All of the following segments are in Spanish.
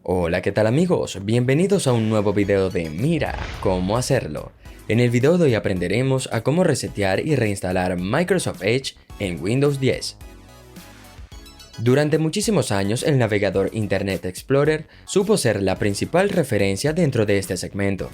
Hola, ¿qué tal amigos? Bienvenidos a un nuevo video de Mira cómo hacerlo. En el video de hoy aprenderemos a cómo resetear y reinstalar Microsoft Edge en Windows 10. Durante muchísimos años el navegador Internet Explorer supo ser la principal referencia dentro de este segmento.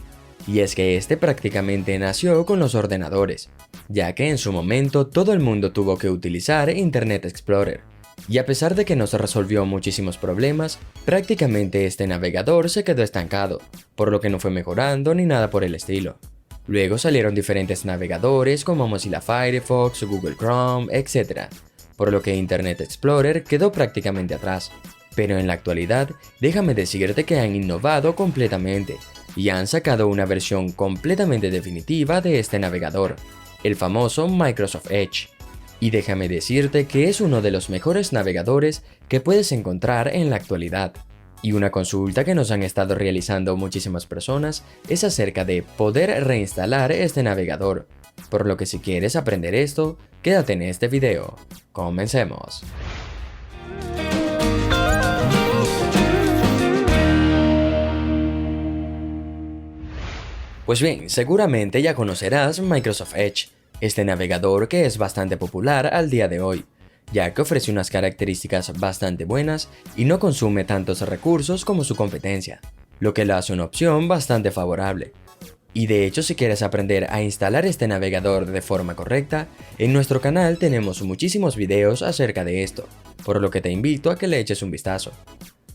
Y es que este prácticamente nació con los ordenadores, ya que en su momento todo el mundo tuvo que utilizar Internet Explorer. Y a pesar de que nos resolvió muchísimos problemas, prácticamente este navegador se quedó estancado, por lo que no fue mejorando ni nada por el estilo. Luego salieron diferentes navegadores como Mozilla Firefox, Google Chrome, etc., por lo que Internet Explorer quedó prácticamente atrás. Pero en la actualidad, déjame decirte que han innovado completamente y han sacado una versión completamente definitiva de este navegador, el famoso Microsoft Edge. Y déjame decirte que es uno de los mejores navegadores que puedes encontrar en la actualidad. Y una consulta que nos han estado realizando muchísimas personas es acerca de poder reinstalar este navegador. Por lo que si quieres aprender esto, quédate en este video. Comencemos. Pues bien, seguramente ya conocerás Microsoft Edge, este navegador que es bastante popular al día de hoy, ya que ofrece unas características bastante buenas y no consume tantos recursos como su competencia, lo que lo hace una opción bastante favorable. Y de hecho, si quieres aprender a instalar este navegador de forma correcta, en nuestro canal tenemos muchísimos videos acerca de esto, por lo que te invito a que le eches un vistazo.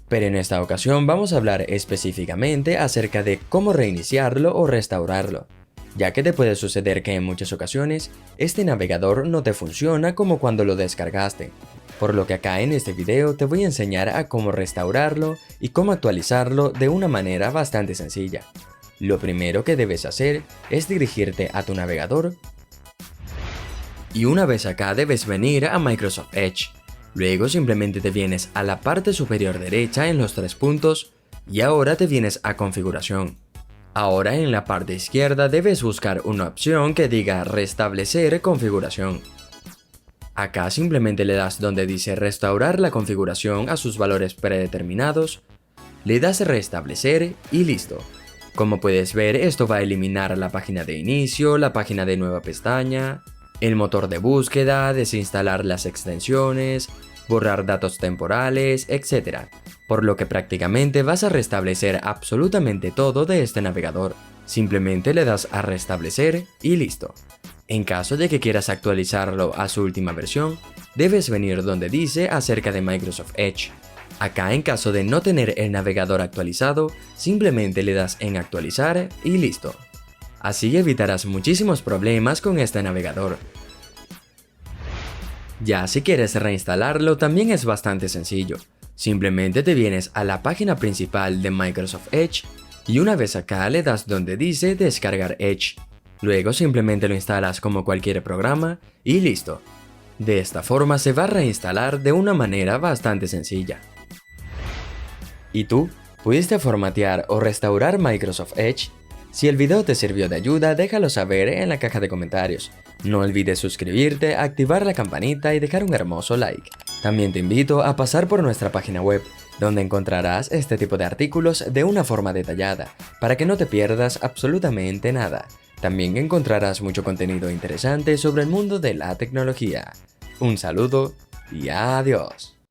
Pero en esta ocasión vamos a hablar específicamente acerca de cómo reiniciarlo o restaurarlo, ya que te puede suceder que en muchas ocasiones este navegador no te funciona como cuando lo descargaste, por lo que acá en este video te voy a enseñar a cómo restaurarlo y cómo actualizarlo de una manera bastante sencilla. Lo primero que debes hacer es dirigirte a tu navegador y una vez acá debes venir a Microsoft Edge. Luego simplemente te vienes a la parte superior derecha en los 3 puntos y ahora te vienes a configuración. Ahora en la parte izquierda debes buscar una opción que diga restablecer configuración. Acá simplemente le das donde dice restaurar la configuración a sus valores predeterminados, le das restablecer y listo. Como puedes ver, esto va a eliminar la página de inicio, la página de nueva pestaña, el motor de búsqueda, desinstalar las extensiones, borrar datos temporales, etc. Por lo que prácticamente vas a restablecer absolutamente todo de este navegador. Simplemente le das a restablecer y listo. En caso de que quieras actualizarlo a su última versión, debes venir donde dice acerca de Microsoft Edge. Acá en caso de no tener el navegador actualizado, simplemente le das en actualizar y listo. Así evitarás muchísimos problemas con este navegador. Ya si quieres reinstalarlo también es bastante sencillo. Simplemente te vienes a la página principal de Microsoft Edge y una vez acá le das donde dice descargar Edge. Luego simplemente lo instalas como cualquier programa y listo. De esta forma se va a reinstalar de una manera bastante sencilla. ¿Y tú? ¿Pudiste formatear o restaurar Microsoft Edge? Si el video te sirvió de ayuda, déjalo saber en la caja de comentarios. No olvides suscribirte, activar la campanita y dejar un hermoso like. También te invito a pasar por nuestra página web, donde encontrarás este tipo de artículos de una forma detallada, para que no te pierdas absolutamente nada. También encontrarás mucho contenido interesante sobre el mundo de la tecnología. Un saludo y adiós.